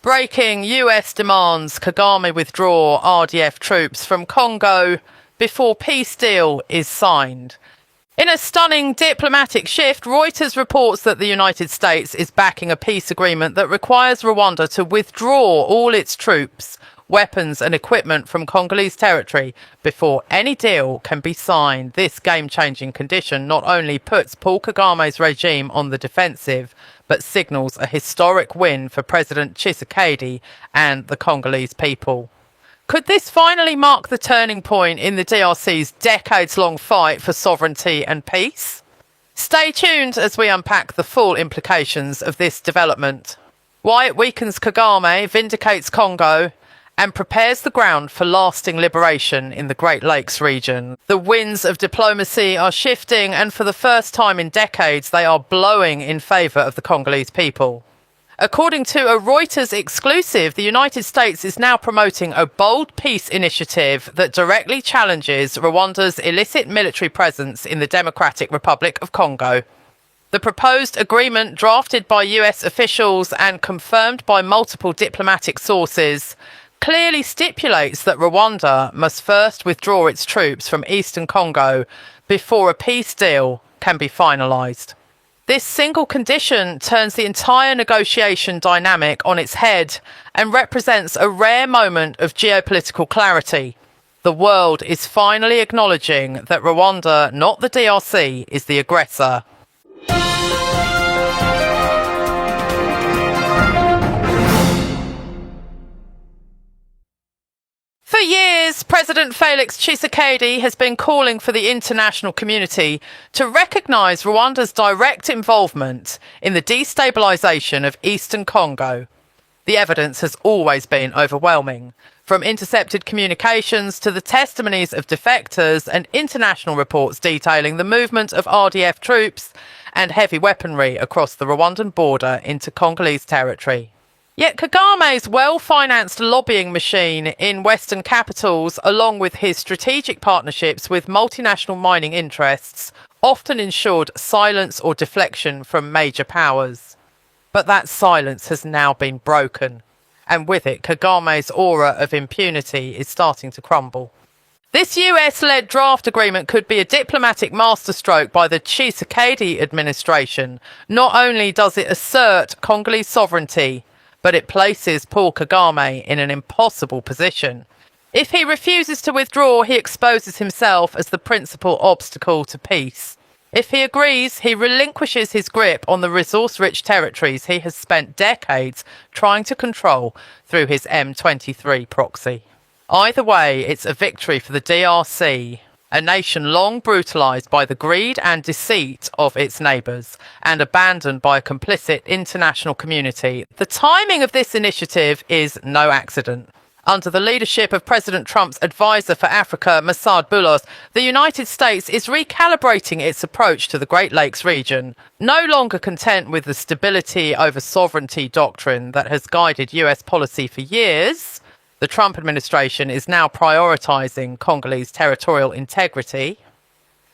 Breaking US demands Kagame withdraw RDF troops from Congo before peace deal is signed. In a stunning diplomatic shift, Reuters reports that the United States is backing a peace agreement that requires Rwanda to withdraw all its troops, weapons and equipment from Congolese territory before any deal can be signed. This game-changing condition not only puts Paul Kagame's regime on the defensive, but signals a historic win for President Tshisekedi and the Congolese people. Could this finally mark the turning point in the DRC's decades-long fight for sovereignty and peace? Stay tuned as we unpack the full implications of this development. Why it weakens Kagame, vindicates Congo, and prepares the ground for lasting liberation in the Great Lakes region. The winds of diplomacy are shifting, and for the first time in decades, they are blowing in favour of the Congolese people. According to a Reuters exclusive, the United States is now promoting a bold peace initiative that directly challenges Rwanda's illicit military presence in the Democratic Republic of Congo. The proposed agreement, drafted by US officials and confirmed by multiple diplomatic sources, clearly stipulates that Rwanda must first withdraw its troops from eastern Congo before a peace deal can be finalised. This single condition turns the entire negotiation dynamic on its head and represents a rare moment of geopolitical clarity. The world is finally acknowledging that Rwanda, not the DRC, is the aggressor. For years, President Felix Tshisekedi has been calling for the international community to recognise Rwanda's direct involvement in the destabilisation of eastern Congo. The evidence has always been overwhelming, from intercepted communications to the testimonies of defectors and international reports detailing the movement of RDF troops and heavy weaponry across the Rwandan border into Congolese territory. Yet Kagame's well-financed lobbying machine in Western capitals, along with his strategic partnerships with multinational mining interests, often ensured silence or deflection from major powers. But that silence has now been broken, and with it, Kagame's aura of impunity is starting to crumble. This US-led draft agreement could be a diplomatic masterstroke by the Tshisekedi administration. Not only does it assert Congolese sovereignty, but it places Paul Kagame in an impossible position. If he refuses to withdraw, he exposes himself as the principal obstacle to peace. If he agrees, he relinquishes his grip on the resource-rich territories he has spent decades trying to control through his M23 proxy. Either way, it's a victory for the DRC, a nation long brutalised by the greed and deceit of its neighbours and abandoned by a complicit international community. The timing of this initiative is no accident. Under the leadership of President Trump's advisor for Africa, Massad Boulos, the United States is recalibrating its approach to the Great Lakes region. No longer content with the stability over sovereignty doctrine that has guided US policy for years, the Trump administration is now prioritising Congolese territorial integrity.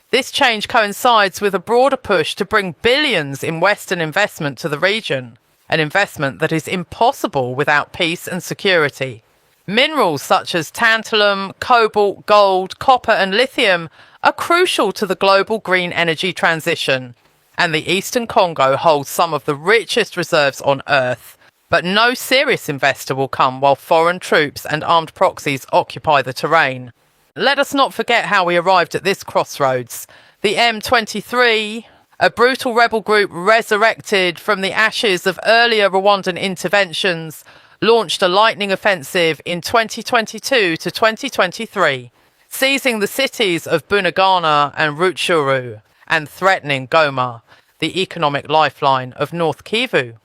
This change coincides with a broader push to bring billions in Western investment to the region, an investment that is impossible without peace and security. Minerals such as tantalum, cobalt, gold, copper and lithium are crucial to the global green energy transition, and the Eastern Congo holds some of the richest reserves on Earth. But no serious investor will come while foreign troops and armed proxies occupy the terrain. Let us not forget how we arrived at this crossroads. The M23, a brutal rebel group resurrected from the ashes of earlier Rwandan interventions, launched a lightning offensive in 2022 to 2023, seizing the cities of Bunagana and Rutshuru and threatening Goma, the economic lifeline of North Kivu.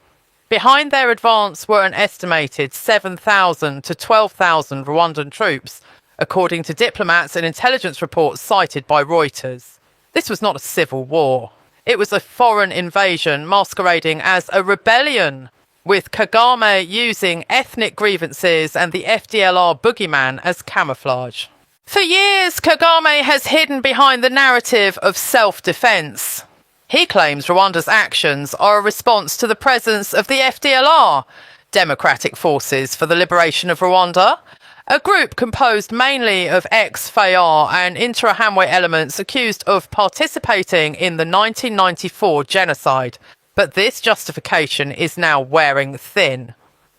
Behind their advance were an estimated 7,000 to 12,000 Rwandan troops, according to diplomats and intelligence reports cited by Reuters. This was not a civil war. It was a foreign invasion masquerading as a rebellion, with Kagame using ethnic grievances and the FDLR boogeyman as camouflage. For years, Kagame has hidden behind the narrative of self-defense. He claims Rwanda's actions are a response to the presence of the FDLR, Democratic Forces for the Liberation of Rwanda, a group composed mainly of ex-FAR and Interahamwe elements accused of participating in the 1994 genocide. But this justification is now wearing thin.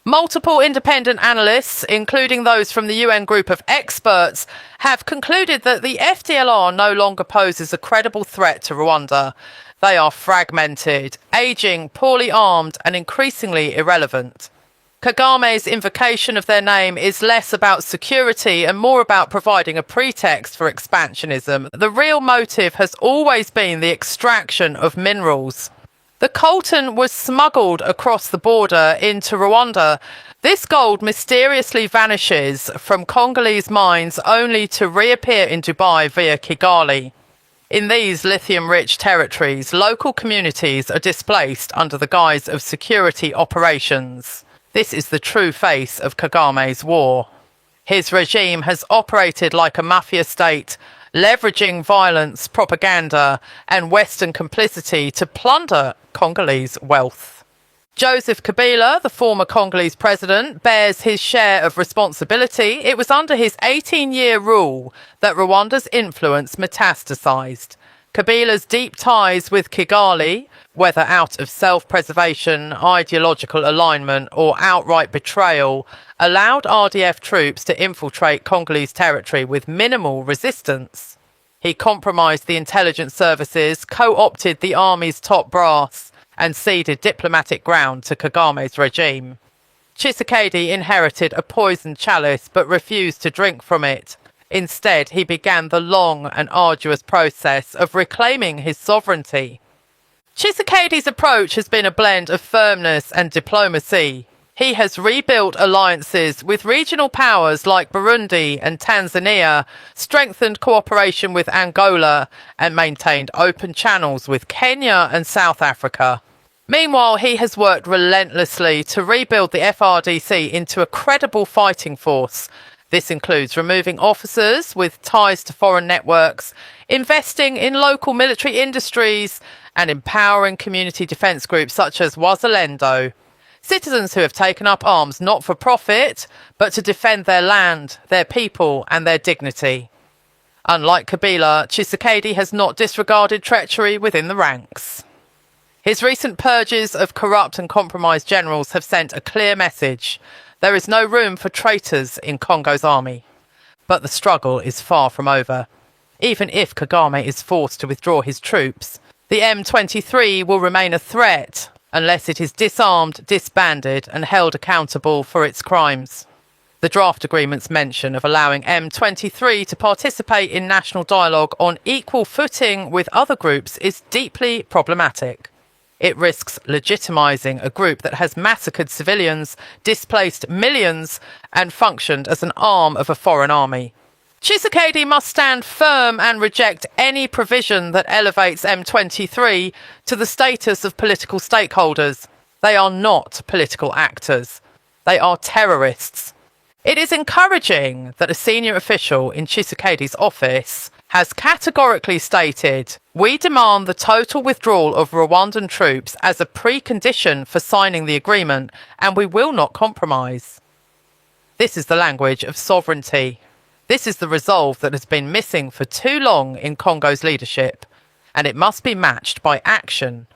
Multiple independent analysts, including those from the UN group of experts, have concluded that the FDLR no longer poses a credible threat to Rwanda. They are fragmented, ageing, poorly armed, and increasingly irrelevant. Kagame's invocation of their name is less about security and more about providing a pretext for expansionism. The real motive has always been the extraction of minerals. The coltan was smuggled across the border into Rwanda. This gold mysteriously vanishes from Congolese mines only to reappear in Dubai via Kigali. In these lithium-rich territories, local communities are displaced under the guise of security operations. This is the true face of Kagame's war. His regime has operated like a mafia state, leveraging violence, propaganda, and Western complicity to plunder Congolese wealth. Joseph Kabila, the former Congolese president, bears his share of responsibility. It was under his 18-year rule that Rwanda's influence metastasized. Kabila's deep ties with Kigali, whether out of self-preservation, ideological alignment, or outright betrayal, allowed RDF troops to infiltrate Congolese territory with minimal resistance. He compromised the intelligence services, co-opted the army's top brass, and ceded diplomatic ground to Kagame's regime. Tshisekedi inherited a poisoned chalice but refused to drink from it. Instead, he began the long and arduous process of reclaiming his sovereignty. Tshisekedi's approach has been a blend of firmness and diplomacy. He has rebuilt alliances with regional powers like Burundi and Tanzania, strengthened cooperation with Angola, and maintained open channels with Kenya and South Africa. Meanwhile, he has worked relentlessly to rebuild the FRDC into a credible fighting force. This includes removing officers with ties to foreign networks, investing in local military industries, and empowering community defence groups such as Wazalendo. Citizens who have taken up arms not for profit, but to defend their land, their people, and their dignity. Unlike Kabila, Tshisekedi has not disregarded treachery within the ranks. His recent purges of corrupt and compromised generals have sent a clear message. There is no room for traitors in Congo's army. But the struggle is far from over. Even if Kagame is forced to withdraw his troops, the M23 will remain a threat unless it is disarmed, disbanded, and held accountable for its crimes. The draft agreement's mention of allowing M23 to participate in national dialogue on equal footing with other groups is deeply problematic. It risks legitimising a group that has massacred civilians, displaced millions, and functioned as an arm of a foreign army. Tshisekedi must stand firm and reject any provision that elevates M23 to the status of political stakeholders. They are not political actors. They are terrorists. It is encouraging that a senior official in Tshisekedi's office has categorically stated, "We demand the total withdrawal of Rwandan troops as a precondition for signing the agreement, and we will not compromise." This is the language of sovereignty. This is the resolve that has been missing for too long in Congo's leadership, and it must be matched by action.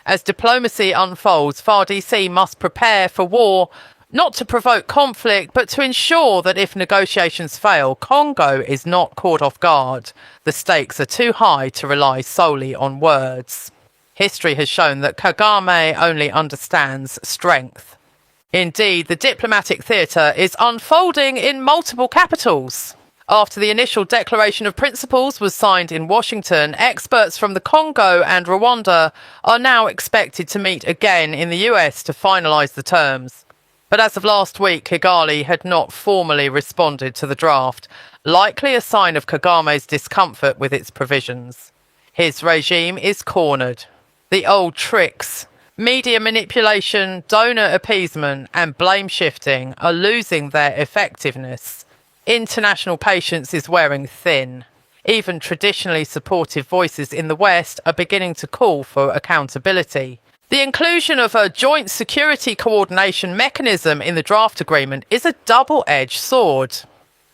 As diplomacy unfolds, FARDC must prepare for war, not to provoke conflict, but to ensure that if negotiations fail, Congo is not caught off guard. The stakes are too high to rely solely on words. History has shown that Kagame only understands strength. Indeed, the diplomatic theatre is unfolding in multiple capitals. After the initial Declaration of Principles was signed in Washington, experts from the Congo and Rwanda are now expected to meet again in the US to finalise the terms. But as of last week, Kigali had not formally responded to the draft, likely a sign of Kagame's discomfort with its provisions. His regime is cornered. The old tricks, media manipulation, donor appeasement, and blame shifting are losing their effectiveness. International patience is wearing thin. Even traditionally supportive voices in the West are beginning to call for accountability. The inclusion of a joint security coordination mechanism in the draft agreement is a double-edged sword.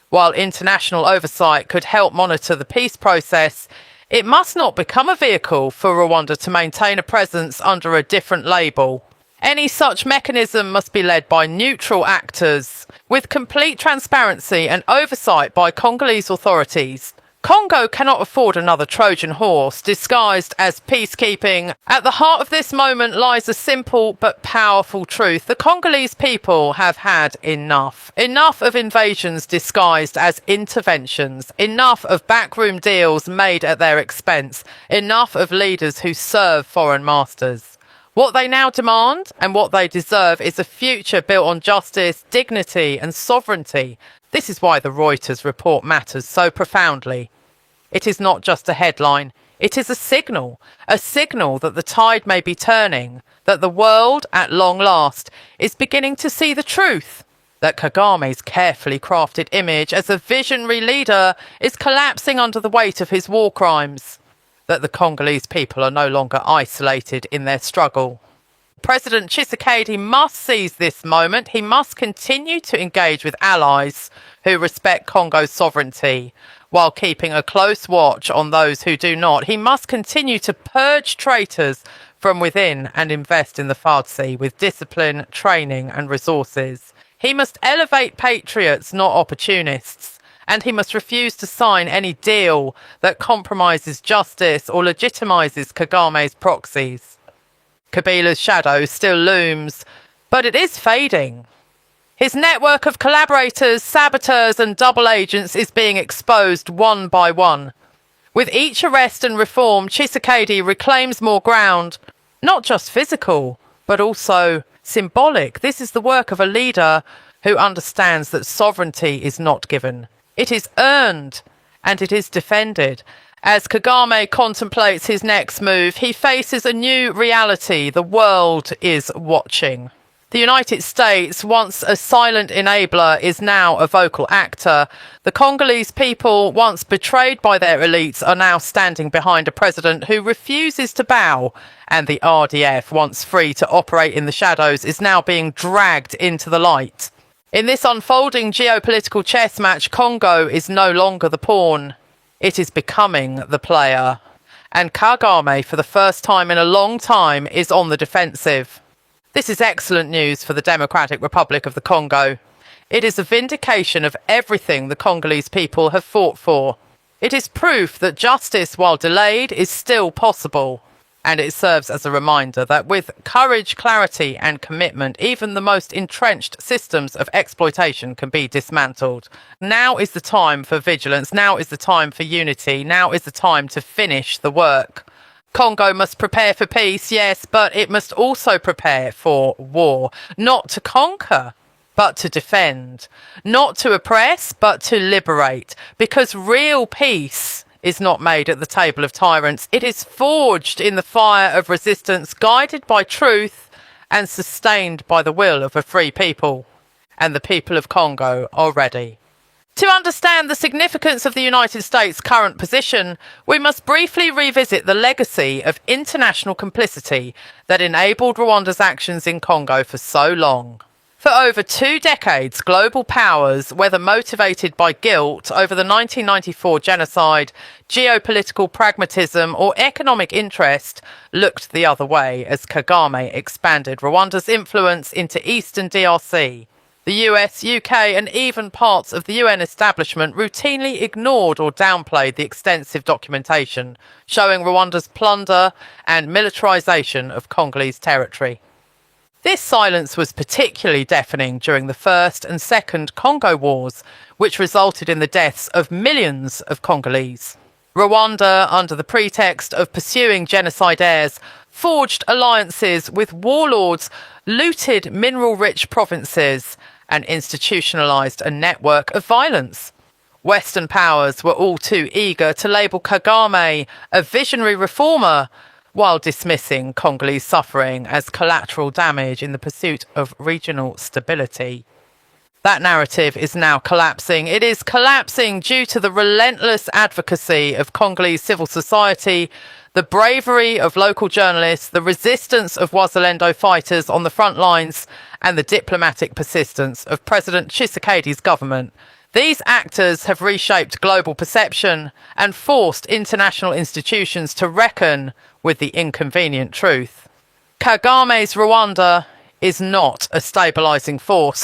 While international oversight could help monitor the peace process, it must not become a vehicle for Rwanda to maintain a presence under a different label. Any such mechanism must be led by neutral actors, with complete transparency and oversight by Congolese authorities. Congo cannot afford another Trojan horse disguised as peacekeeping. At the heart of this moment lies a simple but powerful truth. The Congolese people have had enough. Enough of invasions disguised as interventions. Enough of backroom deals made at their expense. Enough of leaders who serve foreign masters. What they now demand and what they deserve is a future built on justice, dignity and sovereignty. This is why the Reuters report matters so profoundly. It is not just a headline. It is a signal that the tide may be turning, that the world, at long last, is beginning to see the truth, that Kagame's carefully crafted image as a visionary leader is collapsing under the weight of his war crimes, that the Congolese people are no longer isolated in their struggle. President Tshisekedi must seize this moment. He must continue to engage with allies who respect Congo's sovereignty, while keeping a close watch on those who do not. He must continue to purge traitors from within and invest in the FARDC with discipline, training and resources. He must elevate patriots, not opportunists. And he must refuse to sign any deal that compromises justice or legitimizes Kagame's proxies. Kabila's shadow still looms, but it is fading. His network of collaborators, saboteurs and double agents is being exposed one by one. With each arrest and reform, Tshisekedi reclaims more ground, not just physical, but also symbolic. This is the work of a leader who understands that sovereignty is not given. It is earned and it is defended. As Kagame contemplates his next move, he faces a new reality. The world is watching. The United States, once a silent enabler, is now a vocal actor. The Congolese people, once betrayed by their elites, are now standing behind a president who refuses to bow. And the RDF, once free to operate in the shadows, is now being dragged into the light. In this unfolding geopolitical chess match, Congo is no longer the pawn. It is becoming the player. And Kagame, for the first time in a long time, is on the defensive. This is excellent news for the Democratic Republic of the Congo. It is a vindication of everything the Congolese people have fought for. It is proof that justice, while delayed, is still possible. And it serves as a reminder that with courage, clarity and commitment, even the most entrenched systems of exploitation can be dismantled. Now is the time for vigilance. Now is the time for unity. Now is the time to finish the work. Congo must prepare for peace, yes, but it must also prepare for war. Not to conquer, but to defend. Not to oppress, but to liberate. Because real peace is not made at the table of tyrants. It is forged in the fire of resistance, guided by truth and sustained by the will of a free people. And the people of Congo are ready. To understand the significance of the United States' current position, we must briefly revisit the legacy of international complicity that enabled Rwanda's actions in Congo for so long. For over 2 decades, global powers, whether motivated by guilt over the 1994 genocide, geopolitical pragmatism or economic interest, looked the other way as Kagame expanded Rwanda's influence into eastern DRC. The US, UK and even parts of the UN establishment routinely ignored or downplayed the extensive documentation showing Rwanda's plunder and militarization of Congolese territory. This silence was particularly deafening during the First and Second Congo Wars, which resulted in the deaths of millions of Congolese. Rwanda, under the pretext of pursuing genocidaires, forged alliances with warlords, looted mineral-rich provinces, and institutionalized a network of violence. Western powers were all too eager to label Kagame a visionary reformer, while dismissing Congolese suffering as collateral damage in the pursuit of regional stability. That narrative is now collapsing. It is collapsing due to the relentless advocacy of Congolese civil society, the bravery of local journalists, the resistance of Wazalendo fighters on the front lines, and the diplomatic persistence of President Tshisekedi's government. These actors have reshaped global perception and forced international institutions to reckon with the inconvenient truth. Kagame's Rwanda is not a stabilising force.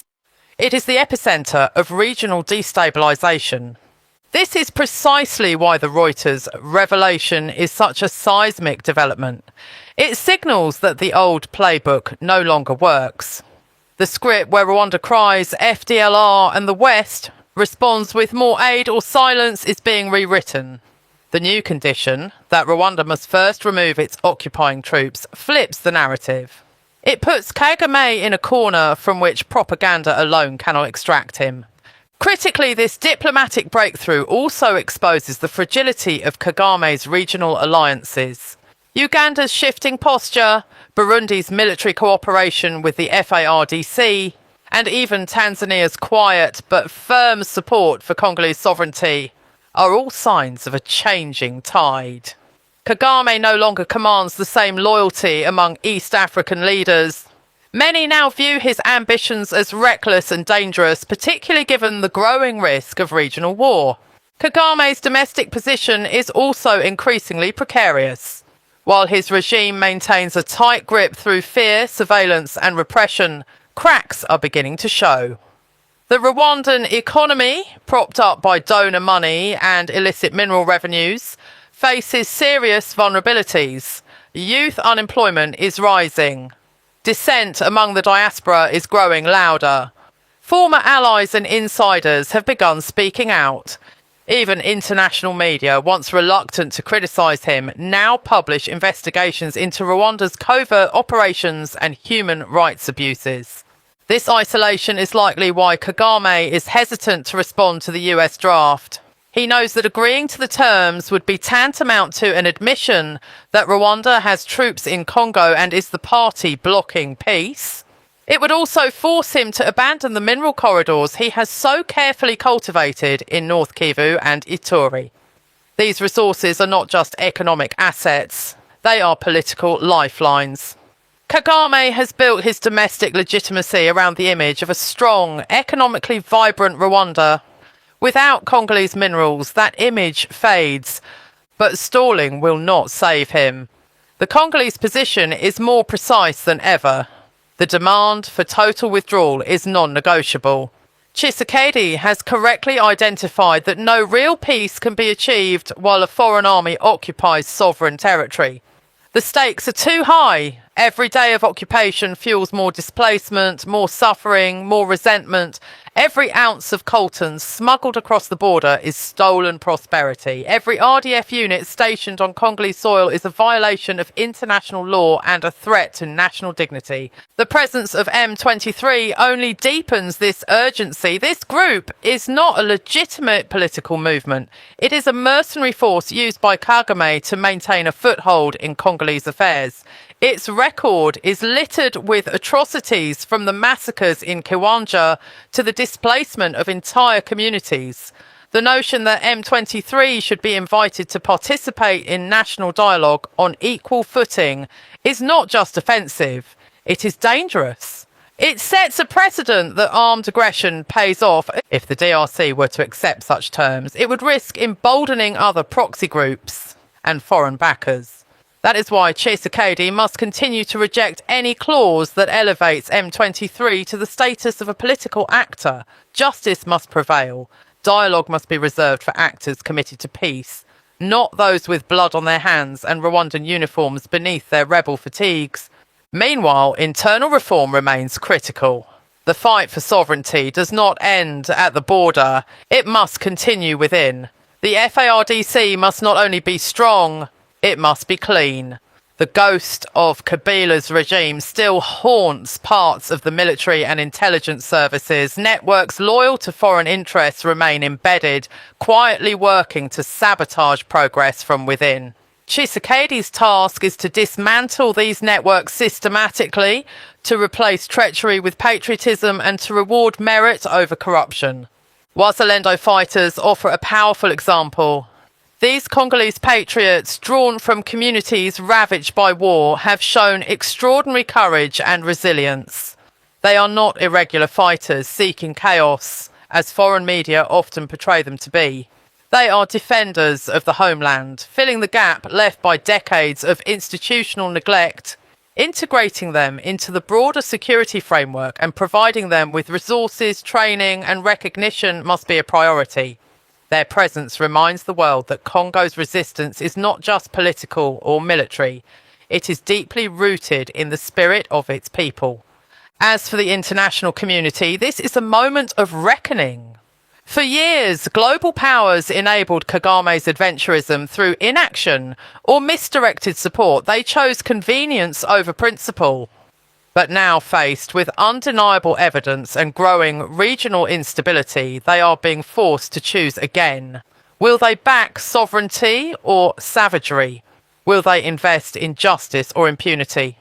It is the epicenter of regional destabilisation. This is precisely why the Reuters revelation is such a seismic development. It signals that the old playbook no longer works. The script where Rwanda cries FDLR and the West responds with more aid or silence is being rewritten. The new condition, that Rwanda must first remove its occupying troops, flips the narrative. It puts Kagame in a corner from which propaganda alone cannot extract him. Critically, this diplomatic breakthrough also exposes the fragility of Kagame's regional alliances. Uganda's shifting posture, Burundi's military cooperation with the FARDC, and even Tanzania's quiet but firm support for Congolese sovereignty are all signs of a changing tide. Kagame no longer commands the same loyalty among East African leaders. Many now view his ambitions as reckless and dangerous, particularly given the growing risk of regional war. Kagame's domestic position is also increasingly precarious. While his regime maintains a tight grip through fear, surveillance and repression, cracks are beginning to show. The Rwandan economy, propped up by donor money and illicit mineral revenues, faces serious vulnerabilities. Youth unemployment is rising. Dissent among the diaspora is growing louder. Former allies and insiders have begun speaking out. Even international media, once reluctant to criticise him, now publish investigations into Rwanda's covert operations and human rights abuses. This isolation is likely why Kagame is hesitant to respond to the US draft. He knows that agreeing to the terms would be tantamount to an admission that Rwanda has troops in Congo and is the party blocking peace. It would also force him to abandon the mineral corridors he has so carefully cultivated in North Kivu and Ituri. These resources are not just economic assets, they are political lifelines. Kagame has built his domestic legitimacy around the image of a strong, economically vibrant Rwanda. Without Congolese minerals, that image fades, but stalling will not save him. The Congolese position is more precise than ever. The demand for total withdrawal is non-negotiable. Tshisekedi has correctly identified that no real peace can be achieved while a foreign army occupies sovereign territory. The stakes are too high. Every day of occupation fuels more displacement, more suffering, more resentment. Every ounce of coltan smuggled across the border is stolen prosperity. Every RDF unit stationed on Congolese soil is a violation of international law and a threat to national dignity. The presence of M23 only deepens this urgency. This group is not a legitimate political movement. It is a mercenary force used by Kagame to maintain a foothold in Congolese affairs. Its record is littered with atrocities, from the massacres in Kiwanja to the displacement of entire communities. The notion that M23 should be invited to participate in national dialogue on equal footing is not just offensive, it is dangerous. It sets a precedent that armed aggression pays off. If the DRC were to accept such terms, it would risk emboldening other proxy groups and foreign backers. That is why Tshisekedi must continue to reject any clause that elevates M23 to the status of a political actor. Justice must prevail. Dialogue must be reserved for actors committed to peace, not those with blood on their hands and Rwandan uniforms beneath their rebel fatigues. Meanwhile, internal reform remains critical. The fight for sovereignty does not end at the border. It must continue within. The FARDC must not only be strong, it must be clean. The ghost of Kabila's regime still haunts parts of the military and intelligence services. Networks loyal to foreign interests remain embedded, quietly working to sabotage progress from within. Tshisekedi's task is to dismantle these networks systematically, to replace treachery with patriotism, and to reward merit over corruption. Wazalendo fighters offer a powerful example. These Congolese patriots, drawn from communities ravaged by war, have shown extraordinary courage and resilience. They are not irregular fighters seeking chaos, as foreign media often portray them to be. They are defenders of the homeland, filling the gap left by decades of institutional neglect, integrating them into the broader security framework and providing them with resources, training and recognition must be a priority. Their presence reminds the world that Congo's resistance is not just political or military. It is deeply rooted in the spirit of its people. As for the international community, this is a moment of reckoning. For years, global powers enabled Kagame's adventurism through inaction or misdirected support. They chose convenience over principle. But now, faced with undeniable evidence and growing regional instability, they are being forced to choose again. Will they back sovereignty or savagery? Will they invest in justice or impunity?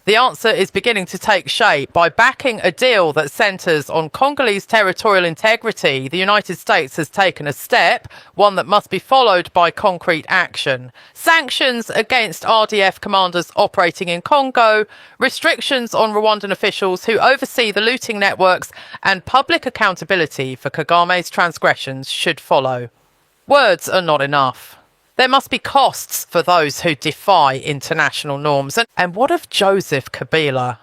The answer is beginning to take shape. By backing a deal that centres on Congolese territorial integrity, the United States has taken a step, one that must be followed by concrete action. Sanctions against RDF commanders operating in Congo, restrictions on Rwandan officials who oversee the looting networks, and public accountability for Kagame's transgressions should follow. Words are not enough. There must be costs for those who defy international norms. And what of Joseph Kabila?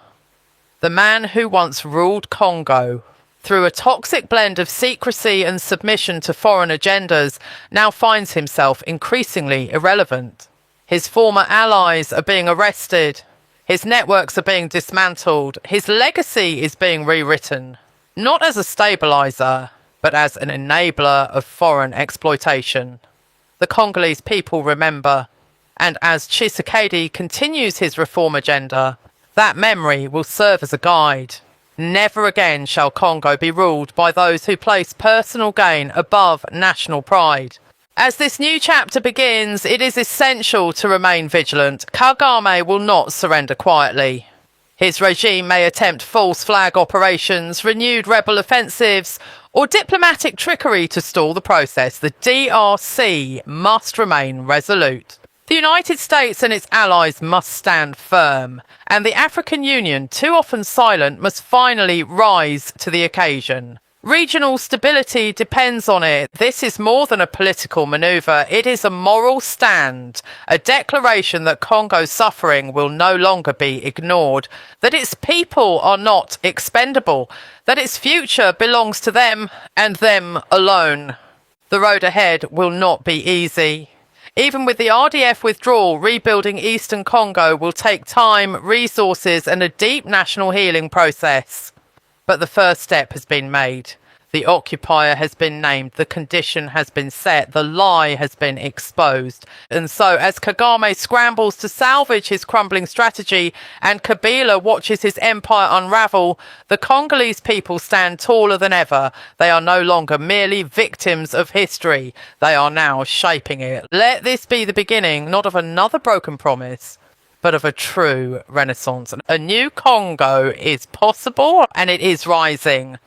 The man who once ruled Congo through a toxic blend of secrecy and submission to foreign agendas now finds himself increasingly irrelevant. His former allies are being arrested. His networks are being dismantled. His legacy is being rewritten, not as a stabilizer, but as an enabler of foreign exploitation. The Congolese people remember, and as Tshisekedi continues his reform agenda, that memory will serve as a guide. Never again shall Congo be ruled by those who place personal gain above national pride. As this new chapter begins, it is essential to remain vigilant. Kagame will not surrender quietly. His regime may attempt false flag operations, renewed rebel offensives, or diplomatic trickery to stall the process. The DRC must remain resolute. The United States and its allies must stand firm, and the African Union, too often silent, must finally rise to the occasion. Regional stability depends on it. This is more than a political manoeuvre. It is a moral stand, a declaration that Congo's suffering will no longer be ignored, that its people are not expendable, that its future belongs to them and them alone. The road ahead will not be easy. Even with the RDF withdrawal, rebuilding eastern Congo will take time, resources and a deep national healing process. But the first step has been made. The occupier has been named, the condition has been set, the lie has been exposed. And so, as Kagame scrambles to salvage his crumbling strategy and Kabila watches his empire unravel, the Congolese people stand taller than ever. They are no longer merely victims of history. They are now shaping it. Let this be the beginning, not of another broken promise, but of a true renaissance. A new Congo is possible, and it is rising.